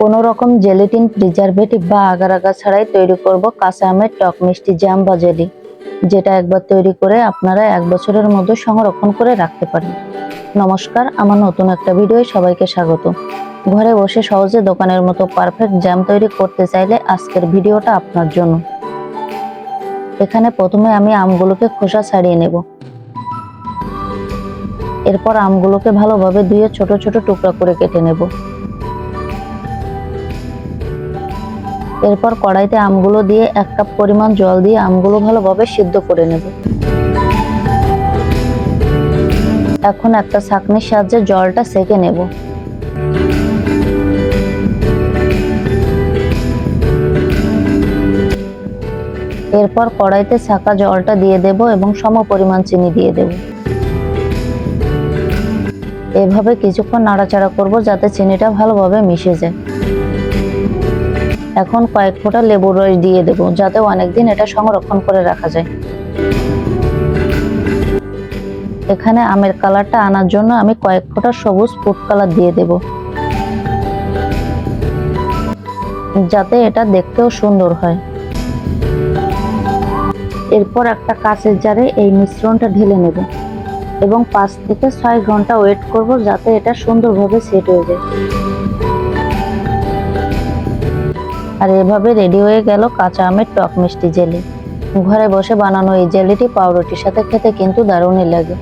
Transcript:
কোনো রকম gelatine, preservative বা আগার আগা ছাড়াই তৈরি করব কাঁচা আমের টক মিষ্টি জ্যাম বা জেলি, যেটা একবার তৈরি করে আপনারা 1 বছরের মধ্যে সংরক্ষণ করে রাখতে পারেন। নমস্কার, আমার নতুন একটা ভিডিওয় সবাইকে স্বাগত। ঘরে বসে সহজে দোকানের মতো পারফেক্ট জ্যাম তৈরি করতে চাইলে আজকের ভিডিওটা আপনার জন্য। এখানে প্রথমে আমি আমগুলোকে খোসা ছাড়িয়ে নেব। এরপর আমগুলোকে ভালোভাবে ধুয়ে ছোট ছোট টুকরা করে কেটে নেব। এরপর কড়াইতে আমগুলো দিয়ে 1 কাপ পরিমাণ জল দিয়ে আমগুলো ভালোভাবে সিদ্ধ করে নেব। এখন একটা ছাঁকনির সাহায্যে জলটা ছেঁকে নেব। এরপর কড়াইতে ছাঁকা জলটা দিয়ে দেব এবং সমপরিমাণ চিনি দিয়ে দেব। এভাবে কিছুক্ষণ নাড়াচাড়া করব যাতে চিনিটা ভালোভাবে মিশে যায়। এখন কয়েক ফোঁটা লেবুর রস দিয়ে দেব যাতে অনেকদিন এটা সংরক্ষণ করে রাখা যায়। এখানে আমের কালারটা আনার জন্য আমি কয়েক ফোঁটা সবুজ ফুড কালার দিয়ে দেব, যাতে এটা দেখতেও সুন্দর হয়। এরপর একটা কাঁচের জারে এই মিশ্রণটা ঢেলে নেব এবং 5 থেকে 6 ঘন্টা ওয়েট করব যাতে এটা সুন্দরভাবে সেট হয়ে যায়। আর এভাবে রেডি হয়ে গেল কাঁচা আমের টক মিষ্টি জেলি। ঘরে বসে বানানো এই জেলিটি পাউরুটির সাথে খেতে কিন্তু দারুণই লাগে।